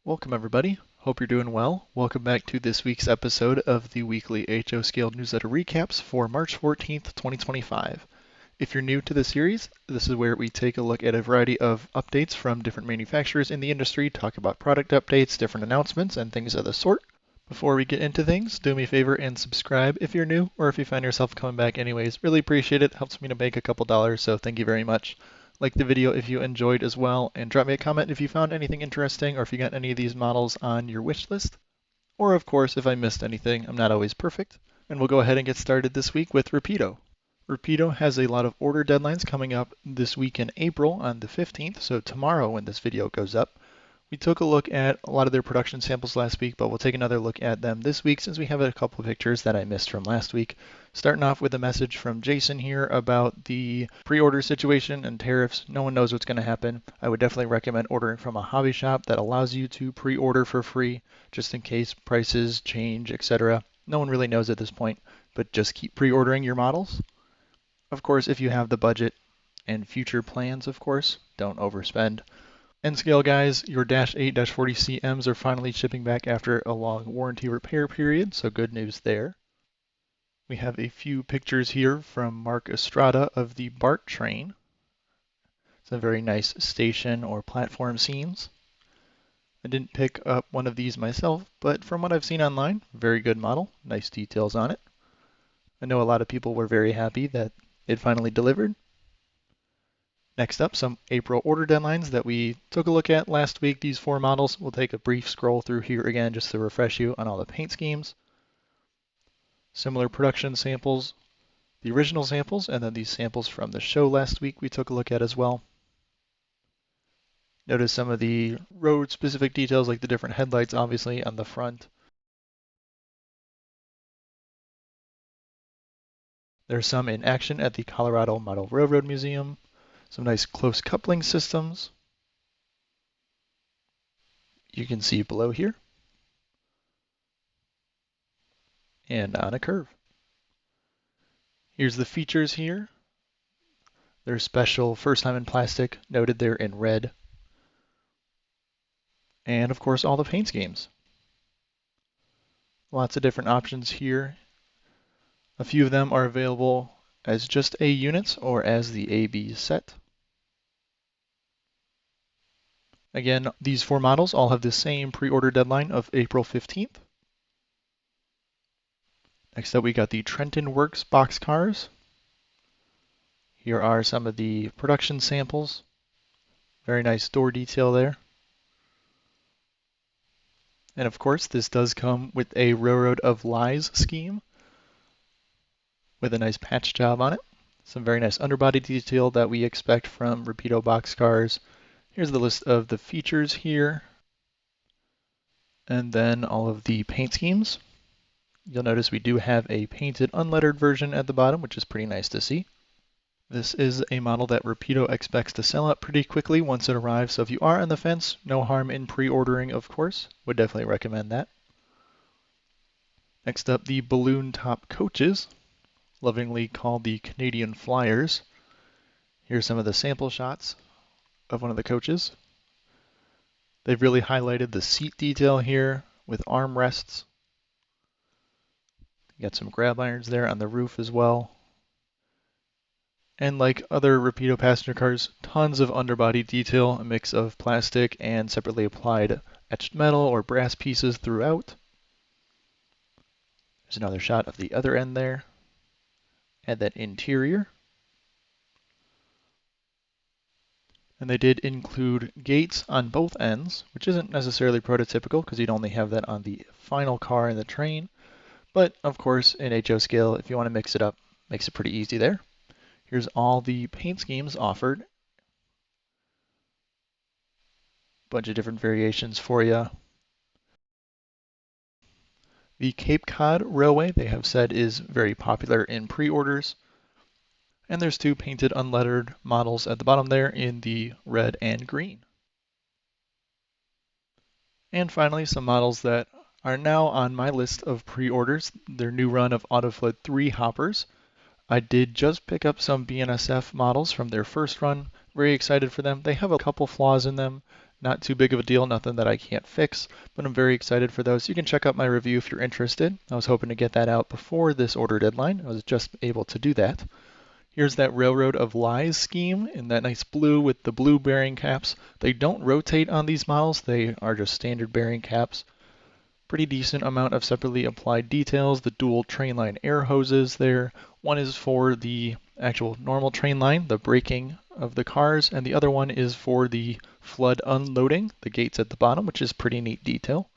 Welcome everybody. Hope you're doing well. Welcome back to this week's episode of the weekly HO Scale newsletter recaps for March 14th, 2025. If you're new to the series, this is where we take a look at a variety of updates from different manufacturers in the industry, talk about product updates, different announcements, and things of the sort. Before we get into things, do me a favor and subscribe if you're new, or if you find yourself coming back anyways. Really appreciate it. Helps me to make a couple dollars, so thank you very much. Like the video if you enjoyed as well, and drop me a comment if you found anything interesting or if you got any of these models on your wish list. Or of course, if I missed anything, I'm not always perfect. And we'll go ahead and get started this week with Rapido. Rapido has a lot of order deadlines coming up this week in April on the 15th, so tomorrow when this video goes up. We took a look at a lot of their production samples last week, but we'll take another look at them this week since we have a couple of pictures that I missed from last week. Starting off with a message from Jason here about the pre-order situation and tariffs. No one knows what's going to happen. I would definitely recommend ordering from a hobby shop that allows you to pre-order for free, just in case prices change, etc. No one really knows at this point, but just keep pre-ordering your models. Of course, if you have the budget and future plans, of course, don't overspend. And scale guys, your -8-40 CMs are finally shipping back after a long warranty repair period, so good news there. We have a few pictures here from Mark Estrada of the BART train. Some very nice station or platform scenes. I didn't pick up one of these myself, but from what I've seen online, very good model, nice details on it. I know a lot of people were very happy that it finally delivered. Next up, some April order deadlines that we took a look at last week. These 4 models. We'll take a brief scroll through here again just to refresh you on all the paint schemes. Similar production samples, the original samples, and then these samples from the show last week we took a look at as well. Notice some of the road-specific details like the different headlights obviously on the front. There's some in action at the Colorado Model Railroad Museum. Some nice close coupling systems. You can see below here. And on a curve. Here's the features here. They're special first time in plastic, noted there in red. And of course all the paint schemes. Lots of different options here. A few of them are available as just A units or as the AB set. Again, these 4 models all have the same pre-order deadline of April 15th. Next up we got the Trenton Works boxcars. Here are some of the production samples. Very nice door detail there. And of course, this does come with a Railroad of Lies scheme with a nice patch job on it. Some very nice underbody detail that we expect from Rapido boxcars. Here's the list of the features here. And then all of the paint schemes. You'll notice we do have a painted unlettered version at the bottom, which is pretty nice to see. This is a model that Rapido expects to sell out pretty quickly once it arrives, so if you are on the fence, no harm in pre-ordering, of course. Would definitely recommend that. Next up, the balloon top coaches, lovingly called the Canadian Flyers. Here's some of the sample shots of one of the coaches. They've really highlighted the seat detail here with armrests. You got some grab irons there on the roof as well. And like other Rapido passenger cars, tons of underbody detail, a mix of plastic and separately applied etched metal or brass pieces throughout. There's another shot of the other end there. And that interior. And they did include gates on both ends, which isn't necessarily prototypical because you'd only have that on the final car in the train. But of course, in HO scale, if you want to mix it up, makes it pretty easy there. Here's all the paint schemes offered. Bunch of different variations for you. The Cape Cod Railway, they have said, is very popular in pre-orders. And there's 2 painted unlettered models at the bottom there in the red and green. And finally, some models that are now on my list of pre-orders. Their new run of AutoFlood III hoppers. I did just pick up some BNSF models from their first run. Very excited for them. They have a couple flaws in them, Not too big of a deal, nothing that I can't fix, but I'm very excited for those. You can check out my review if you're interested. I was hoping to get that out before this order deadline. I was just able to do that. Here's that Railroad of Lies scheme in that nice blue with the blue bearing caps. They don't rotate on these models, they are just standard bearing caps. Pretty decent amount of separately applied details. The dual train line air hoses there. One is for the actual normal train line, the braking of the cars, and the other one is for the flood unloading, the gates at the bottom, which is pretty neat detail.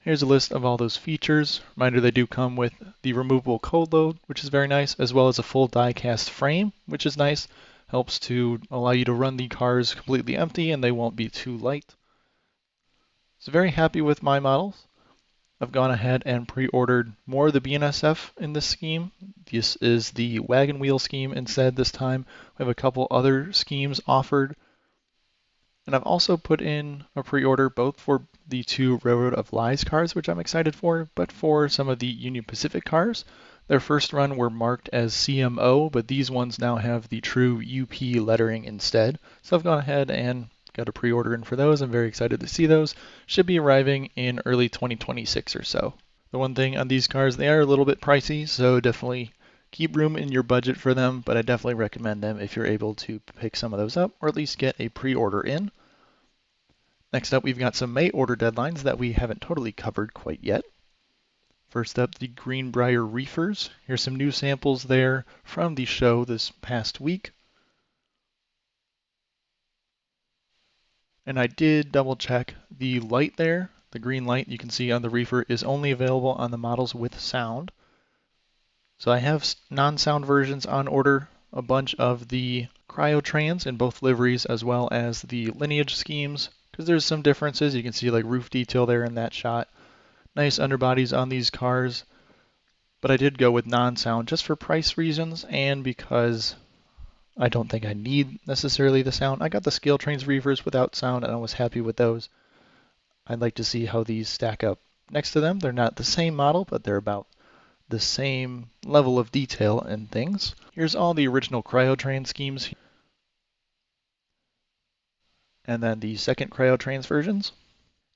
Here's a list of all those features. Reminder, they do come with the removable cold load, which is very nice, as well as a full die-cast frame, which is nice. Helps to allow you to run the cars completely empty and they won't be too light. So very happy with my models. I've gone ahead and pre-ordered more of the BNSF in this scheme. This is the wagon wheel scheme instead this time. We have a couple other schemes offered. And I've also put in a pre-order both for the two Railroad of Lies cars, which I'm excited for, but for some of the Union Pacific cars. Their first run were marked as CMO, but these ones now have the true UP lettering instead. So I've gone ahead and got a pre-order in for those. I'm very excited to see those. Should be arriving in early 2026 or so. The one thing on these cars, they are a little bit pricey, so definitely keep room in your budget for them, but I definitely recommend them if you're able to pick some of those up or at least get a pre-order in. Next up, we've got some May order deadlines that we haven't totally covered quite yet. First up, the Greenbrier reefers. Here's some new samples there from the show this past week. And I did double check the light there. The green light you can see on the reefer is only available on the models with sound. So I have non-sound versions on order, a bunch of the CryoTrains in both liveries as well as the lineage schemes, because there's some differences. You can see like roof detail there in that shot. Nice underbodies on these cars, but I did go with non-sound just for price reasons and because I don't think I need necessarily the sound. I got the ScaleTrains reefers without sound and I was happy with those. I'd like to see how these stack up next to them. They're not the same model, but they're about the same level of detail and things. Here's all the original CryoTrain schemes. And then the second CryoTrains versions.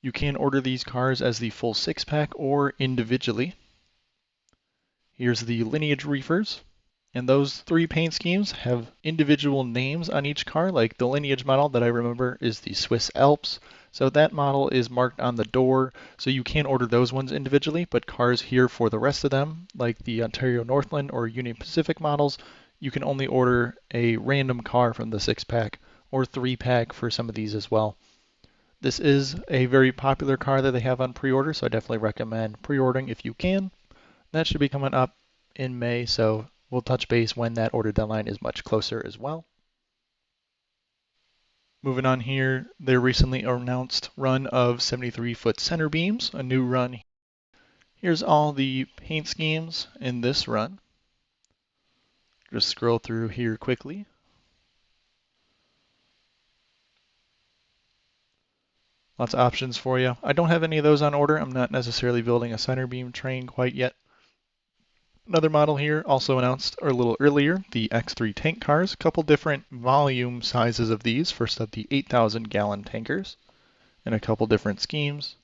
You can order these cars as the full 6-pack or individually. Here's the lineage reefers. And those three paint schemes have individual names on each car, like the lineage model that I remember is the Swiss Alps. So that model is marked on the door, so you can order those ones individually, but cars here for the rest of them, like the Ontario Northland or Union Pacific models, you can only order a random car from the 6-pack or 3-pack for some of these as well. This is a very popular car that they have on pre-order, so I definitely recommend pre-ordering if you can. That should be coming up in May, so we'll touch base when that order deadline is much closer as well. Moving on here, their recently announced run of 73-foot center beams, a new run. Here's all the paint schemes in this run. Just scroll through here quickly. Lots of options for you. I don't have any of those on order. I'm not necessarily building a center beam train quite yet. Another model here, also announced a little earlier, the X3 tank cars. A couple different volume sizes of these. First up, the 8,000 gallon tankers in a couple different schemes.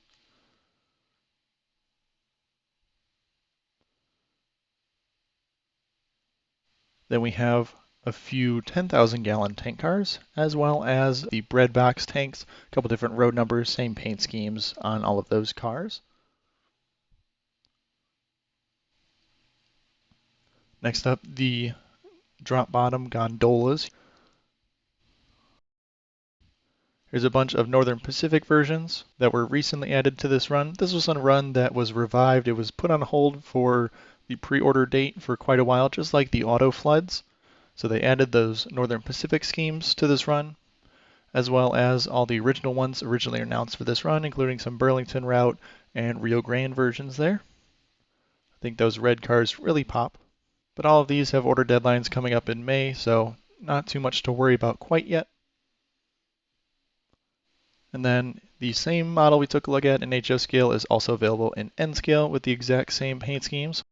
Then we have a few 10,000 gallon tank cars, as well as the bread box tanks. A couple different road numbers, same paint schemes on all of those cars. Next up, the drop bottom gondolas. Here's a bunch of Northern Pacific versions that were recently added to this run. This was a run that was revived. It was put on hold for the pre-order date for quite a while, just like the AutoFloods. So they added those Northern Pacific schemes to this run, as well as all the original ones originally announced for this run, including some Burlington route and Rio Grande versions there. I think those red cars really pop. But all of these have order deadlines coming up in May, so not too much to worry about quite yet. And then the same model we took a look at in HO scale is also available in N scale with the exact same paint schemes.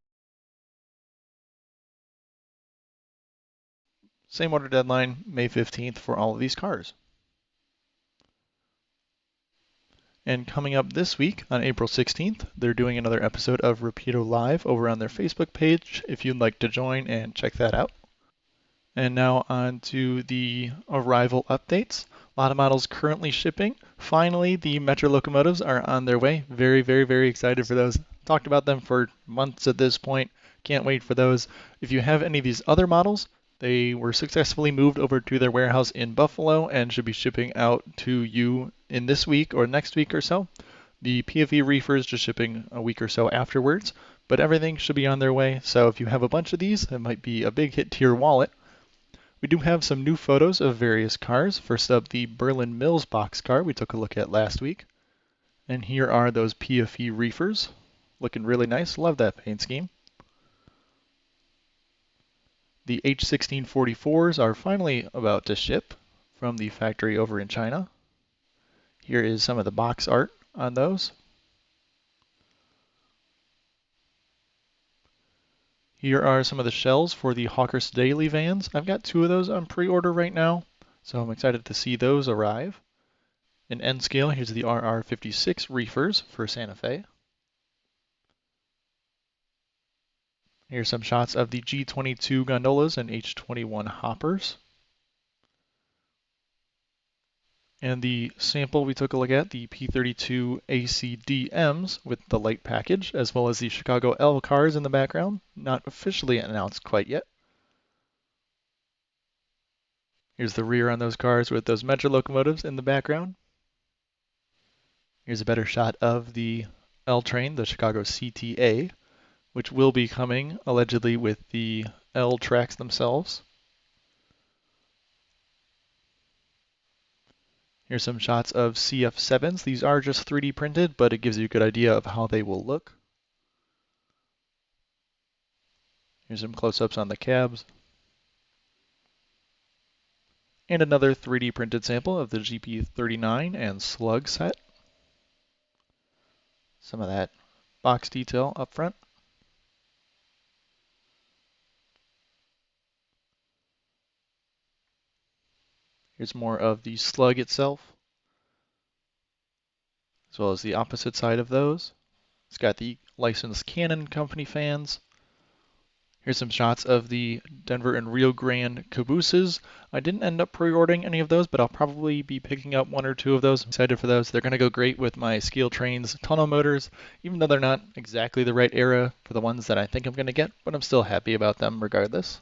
Same order deadline, May 15th for all of these cars. And coming up this week on April 16th, they're doing another episode of Rapido Live over on their Facebook page if you'd like to join and check that out. And now on to the arrival updates. A lot of models currently shipping. Finally, the Metra locomotives are on their way. Very, very, very excited for those. Talked about them for months at this point. Can't wait for those. If you have any of these other models, they were successfully moved over to their warehouse in Buffalo and should be shipping out to you in this week or next week or so. The PFE reefers just shipping a week or so afterwards, but everything should be on their way. So if you have a bunch of these, it might be a big hit to your wallet. We do have some new photos of various cars. First up, the Berlin Mills boxcar we took a look at last week. And here are those PFE reefers. Looking really nice. Love that paint scheme. The H1644s are finally about to ship from the factory over in China. Here is some of the box art on those. Here are some of the shells for the Hawkhurst Daily vans. I've got 2 of those on pre-order right now, so I'm excited to see those arrive. In N scale, here's the RR56 reefers for Santa Fe. Here's some shots of the G22 gondolas and H21 hoppers. And the sample we took a look at, the P32 ACDMs with the light package, as well as the Chicago L cars in the background, not officially announced quite yet. Here's the rear on those cars with those Metra locomotives in the background. Here's a better shot of the L train, the Chicago CTA, which will be coming allegedly with the L tracks themselves. Here's some shots of CF7s. These are just 3D printed, but it gives you a good idea of how they will look. Here's some close-ups on the cabs. And another 3D printed sample of the GP39 and slug set. Some of that box detail up front. Here's more of the slug itself, as well as the opposite side of those. It's got the licensed Canon company fans. Here's some shots of the Denver and Rio Grande cabooses. I didn't end up pre-ordering any of those, but I'll probably be picking up 1 or 2 of those. I'm excited for those. They're going to go great with my ScaleTrains tunnel motors, even though they're not exactly the right era for the ones that I think I'm going to get, but I'm still happy about them regardless.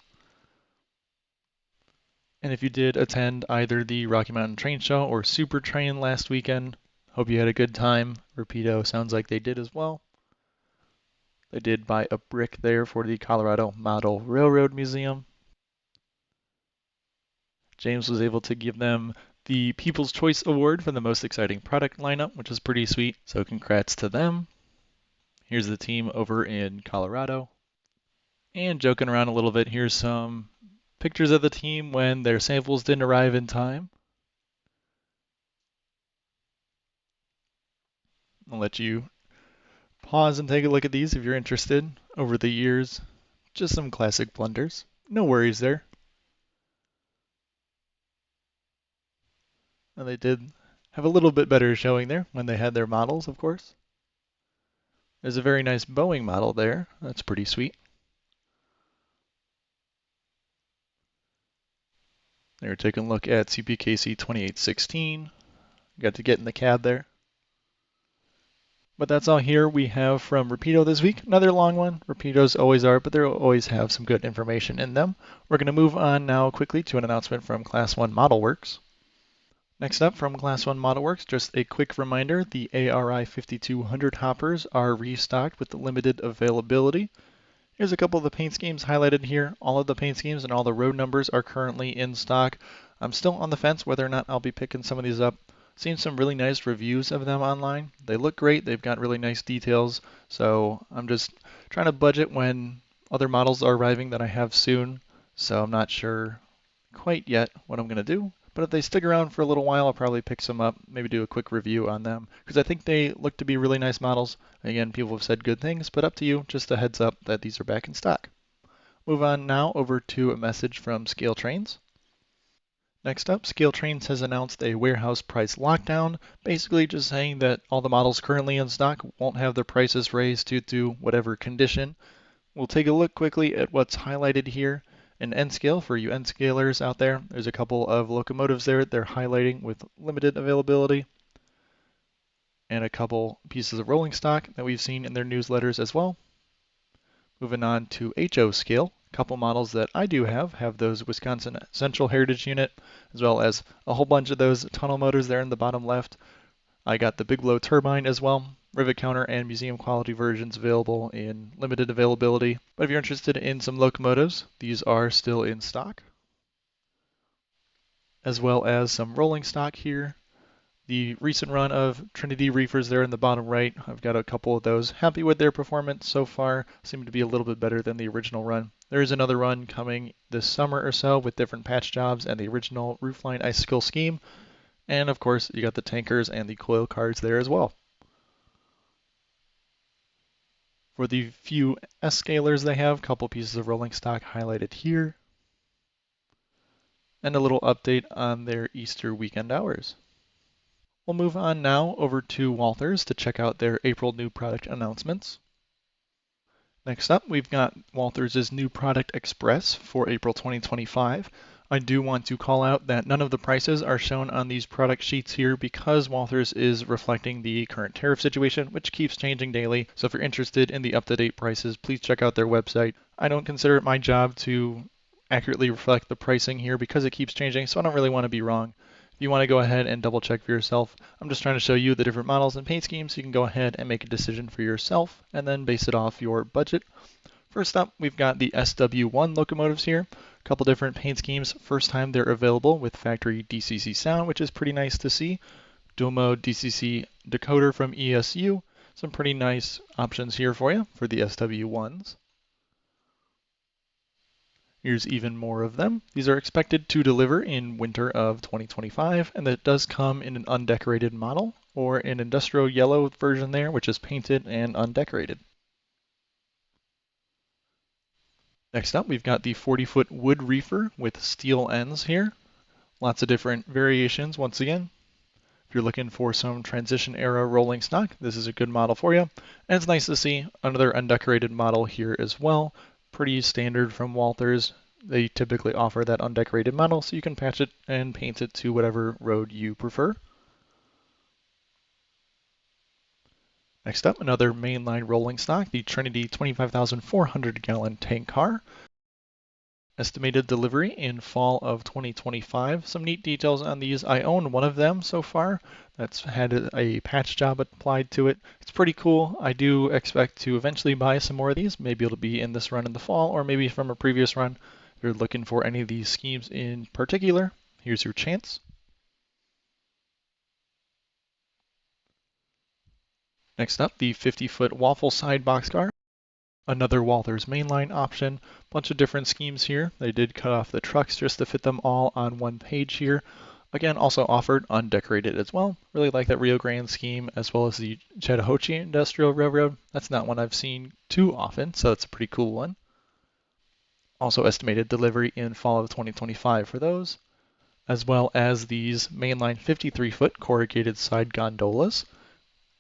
And if you did attend either the Rocky Mountain Train Show or Super Train last weekend, hope you had a good time. Rapido sounds like they did as well. They did buy a brick there for the Colorado Model Railroad Museum. James was able to give them the People's Choice Award for the most exciting product lineup, which is pretty sweet. So congrats to them. Here's the team over in Colorado. And joking around a little bit, here's some pictures of the team when their samples didn't arrive in time. I'll let you pause and take a look at these if you're interested. Over the years, just some classic blunders. No worries there. And they did have a little bit better showing there when they had their models, of course. There's a very nice Boeing model there. That's pretty sweet. They were taking a look at CPKC 2816. Got to get in the cab there. But that's all here we have from Rapido this week. Another long one. Rapidos always are, but they always have some good information in them. We're going to move on now quickly to an announcement from ClassOne Model Works. Next up from ClassOne Model Works, just a quick reminder, the ARI 5200 hoppers are restocked with limited availability. Here's a couple of the paint schemes highlighted here. All of the paint schemes and all the road numbers are currently in stock. I'm still on the fence whether or not I'll be picking some of these up. Seen some really nice reviews of them online. They look great. They've got really nice details. So I'm just trying to budget when other models are arriving that I have soon. So I'm not sure quite yet what I'm going to do. But if they stick around for a little while, I'll probably pick some up, maybe do a quick review on them, because I think they look to be really nice models. Again, people have said good things, but up to you. Just a heads up that these are back in stock. Move on now over to a message from ScaleTrains. Next up, ScaleTrains has announced a warehouse price lockdown, basically just saying that all the models currently in stock won't have their prices raised due to whatever condition. We'll take a look quickly at what's highlighted here. An N scale for you N scalers out there. There's a couple of locomotives there they're highlighting with limited availability, and a couple pieces of rolling stock that we've seen in their newsletters as well. Moving on to HO scale, a couple models that I do have those Wisconsin Central Heritage Unit, as well as a whole bunch of those tunnel motors there in the bottom left. I got the Big Blow turbine as well, rivet counter and museum quality versions available in limited availability. But if you're interested in some locomotives, these are still in stock, as well as some rolling stock here. The recent run of Trinity reefers there in the bottom right, I've got a couple of those. Happy with their performance so far, seem to be a little bit better than the original run. There is another run coming this summer or so with different patch jobs and the original roofline icicle scheme. And of course, you got the tankers and the coil cars there as well. For the few S-scalers they have, a couple pieces of rolling stock highlighted here. And a little update on their Easter weekend hours. We'll move on now over to Walthers to check out their April new product announcements. Next up, we've got Walthers' new product express for April 2025. I do want to call out that none of the prices are shown on these product sheets here because Walthers is reflecting the current tariff situation, which keeps changing daily. So if you're interested in the up-to-date prices, please check out their website. I don't consider it my job to accurately reflect the pricing here because it keeps changing, so I don't really want to be wrong. If you want to go ahead and double check for yourself, I'm just trying to show you the different models and paint schemes so you can go ahead and make a decision for yourself and then base it off your budget. First up, we've got the SW1 locomotives here. A couple different paint schemes. First time they're available with factory DCC sound, which is pretty nice to see. Dual mode DCC decoder from ESU. Some pretty nice options here for you for the SW1s. Here's even more of them. These are expected to deliver in winter of 2025, and that does come in an undecorated model or an industrial yellow version there, which is painted and undecorated. Next up, we've got the 40-foot wood reefer with steel ends here. Lots of different variations once again. If you're looking for some transition era rolling stock, this is a good model for you. And it's nice to see another undecorated model here as well. Pretty standard from Walthers. They typically offer that undecorated model, so you can patch it and paint it to whatever road you prefer. Next up, another mainline rolling stock, the Trinity 25,400 gallon tank car. Estimated delivery in fall of 2025. Some neat details on these. I own one of them so far. That's had a patch job applied to it. It's pretty cool. I do expect to eventually buy some more of these. Maybe it'll be in this run in the fall or maybe from a previous run. If you're looking for any of these schemes in particular, here's your chance. Next up, the 50-foot waffle side boxcar. Another Walthers mainline option. Bunch of different schemes here. They did cut off the trucks just to fit them all on one page here. Again, also offered undecorated as well. Really like that Rio Grande scheme as well as the Chattahoochee Industrial Railroad. That's not one I've seen too often, so it's a pretty cool one. Also estimated delivery in fall of 2025 for those, as well as these mainline 53-foot corrugated side gondolas.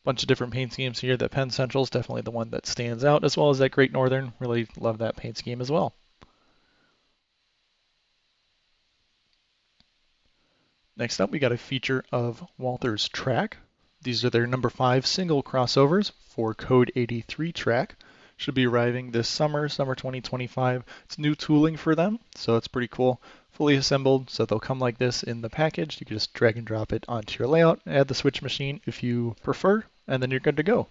Bunch of different paint schemes here. The Penn Central is definitely the one that stands out, as well as that Great Northern. Really love that paint scheme as well. Next up, we got a feature of Walthers track. These are their number 5 single crossovers for Code 83 track. Should be arriving this summer 2025. It's new tooling for them, so it's pretty cool. Fully assembled, so they'll come like this in the package. You can just drag and drop it onto your layout, add the switch machine if you prefer, and then you're good to go.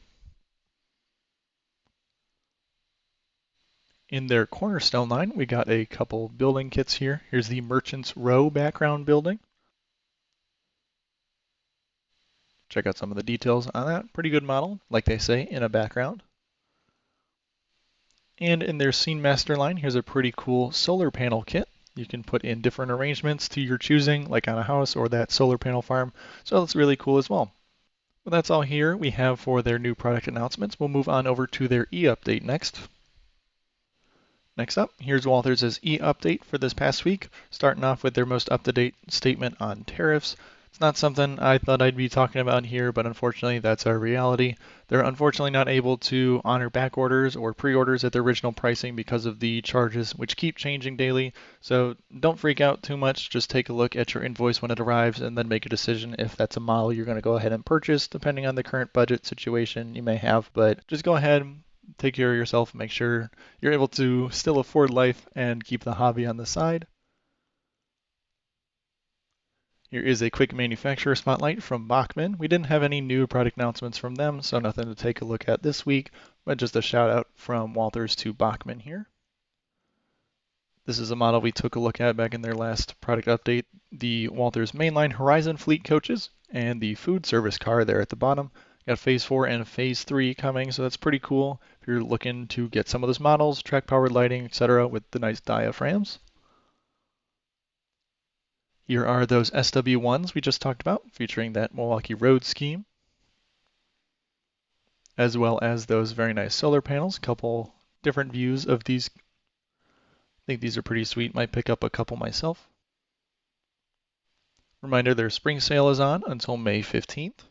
In their cornerstone line, we got a couple building kits here. Here's the Merchant's Row background building. Check out some of the details on that. Pretty good model, like they say, in a background. And in their Scene Master line, here's a pretty cool solar panel kit. You can put in different arrangements to your choosing, like on a house or that solar panel farm. So that's really cool as well. Well, that's all here we have for their new product announcements. We'll move on over to their e-update next. Next up, here's Walthers' e-update for this past week, starting off with their most up-to-date statement on tariffs. It's not something I thought I'd be talking about here, but unfortunately that's our reality. They're unfortunately not able to honor back orders or pre-orders at their original pricing because of the charges, which keep changing daily. So don't freak out too much. Just take a look at your invoice when it arrives and then make a decision if that's a model you're going to go ahead and purchase, depending on the current budget situation you may have. But just go ahead, take care of yourself, make sure you're able to still afford life and keep the hobby on the side. Here is a quick manufacturer spotlight from Bachmann. We didn't have any new product announcements from them, so nothing to take a look at this week, but just a shout out from Walthers to Bachmann here. This is a model we took a look at back in their last product update, the Walthers Mainline Horizon Fleet coaches and the food service car there at the bottom. Got Phase 4 and Phase 3 coming, so that's pretty cool if you're looking to get some of those models, track-powered lighting, etc. with the nice diaphragms. Here are those SW1s we just talked about, featuring that Milwaukee Road scheme, as well as those very nice solar panels. A couple different views of these. I think these are pretty sweet. Might pick up a couple myself. Reminder, their spring sale is on until May 15th.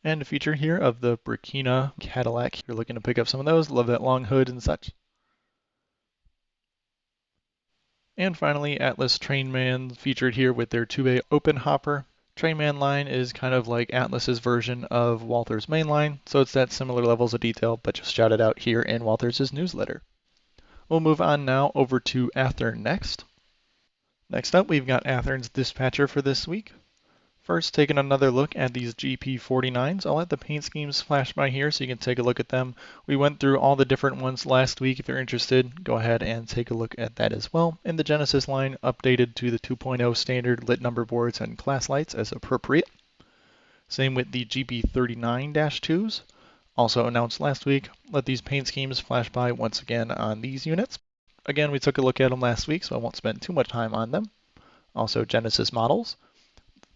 And a feature here of the Burkina Cadillac. If you're looking to pick up some of those, love that long hood and such. And finally, Atlas Trainman featured here with their 2-bay open hopper. Trainman line is kind of like Atlas's version of Walthers Mainline, so it's that similar levels of detail, but just shouted out here in Walthers' newsletter. We'll move on now over to Athearn next. Next up, we've got Athearn's dispatcher for this week. First, taking another look at these GP49s. I'll let the paint schemes flash by here so you can take a look at them. We went through all the different ones last week. If you're interested, go ahead and take a look at that as well. And the Genesis line updated to the 2.0 standard lit number boards and class lights as appropriate. Same with the GP39-2s. Also announced last week. Let these paint schemes flash by once again on these units. Again, we took a look at them last week, so I won't spend too much time on them. Also Genesis models.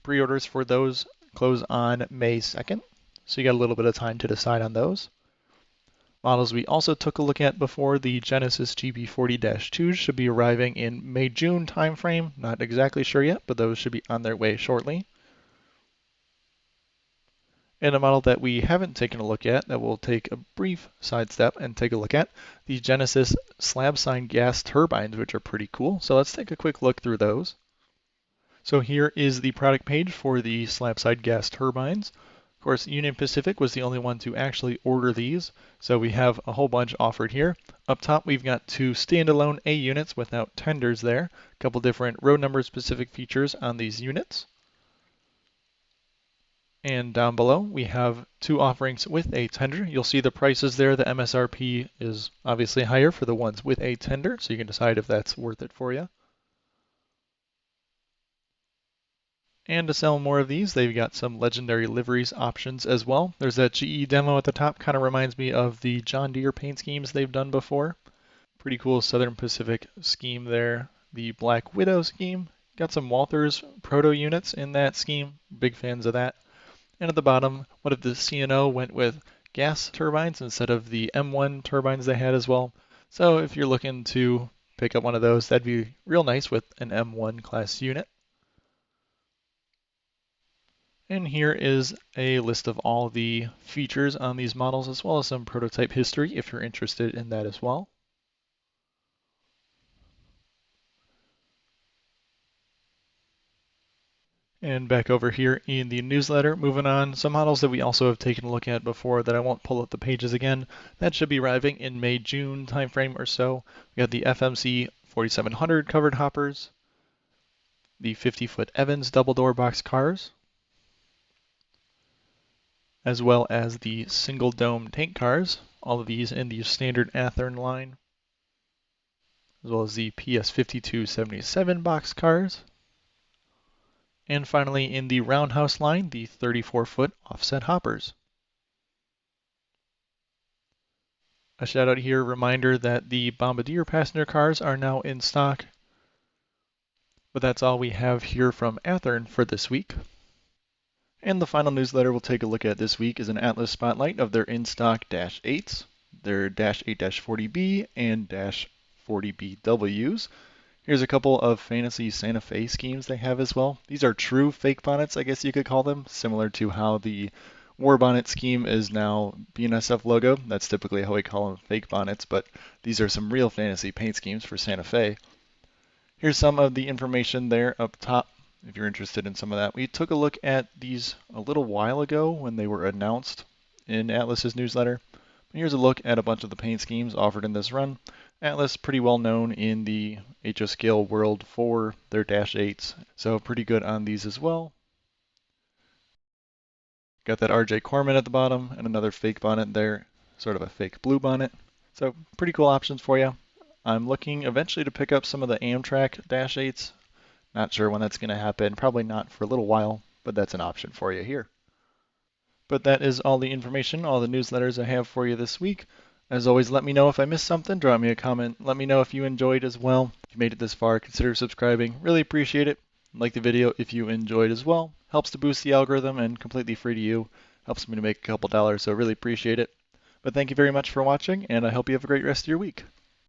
Pre-orders for those close on May 2nd, so you got a little bit of time to decide on those. Models we also took a look at before, the Genesis GP40-2s should be arriving in May-June timeframe. Not exactly sure yet, but those should be on their way shortly. And a model that we haven't taken a look at that we'll take a brief sidestep and take a look at, the Genesis Slab sign gas turbines, which are pretty cool. So let's take a quick look through those. So here is the product page for the slab side gas turbines. Of course, Union Pacific was the only one to actually order these, so we have a whole bunch offered here. Up top, we've got 2 standalone A units without tenders there. A couple different road number specific features on these units. And down below, we have 2 offerings with a tender. You'll see the prices there. The MSRP is obviously higher for the ones with a tender, so you can decide if that's worth it for you. And to sell more of these, they've got some legendary liveries options as well. There's that GE demo at the top, kind of reminds me of the John Deere paint schemes they've done before. Pretty cool Southern Pacific scheme there. The Black Widow scheme, got some Walthers proto units in that scheme. Big fans of that. And at the bottom, what if the C&O went with gas turbines instead of the M1 turbines they had as well. So if you're looking to pick up one of those, that'd be real nice with an M1 class unit. And here is a list of all the features on these models, as well as some prototype history if you're interested in that as well. And back over here in the newsletter, moving on, some models that we also have taken a look at before that I won't pull up the pages again. That should be arriving in May-June timeframe or so. We got the FMC 4700 covered hoppers, the 50-foot Evans double-door box cars, as well as the single dome tank cars, all of these in the standard Athearn line, as well as the PS5277 box cars, and finally in the roundhouse line, the 34-foot offset hoppers. A shout out here, reminder that the Bombardier passenger cars are now in stock, but that's all we have here from Athearn for this week. And the final newsletter we'll take a look at this week is an Atlas spotlight of their in-stock Dash 8s. their -8-40B and -40BWs. Here's a couple of fantasy Santa Fe schemes they have as well. These are true fake bonnets, I guess you could call them, similar to how the War Bonnet scheme is now BNSF logo. That's typically how we call them, fake bonnets, but these are some real fantasy paint schemes for Santa Fe. Here's some of the information there up top, if you're interested in some of that. We took a look at these a little while ago when they were announced in Atlas's newsletter. Here's a look at a bunch of the paint schemes offered in this run. Atlas, pretty well known in the HO scale world for their -8s, so pretty good on these as well. Got that RJ Corman at the bottom and another fake bonnet there, sort of a fake blue bonnet. So pretty cool options for you. I'm looking eventually to pick up some of the Amtrak -8s. Not sure when that's going to happen, probably not for a little while, but that's an option for you here. But that is all the information, all the newsletters I have for you this week. As always, let me know if I missed something. Drop me a comment. Let me know if you enjoyed as well. If you made it this far, consider subscribing. Really appreciate it. Like the video if you enjoyed as well. Helps to boost the algorithm and completely free to you. Helps me to make a couple dollars, so really appreciate it. But thank you very much for watching, and I hope you have a great rest of your week.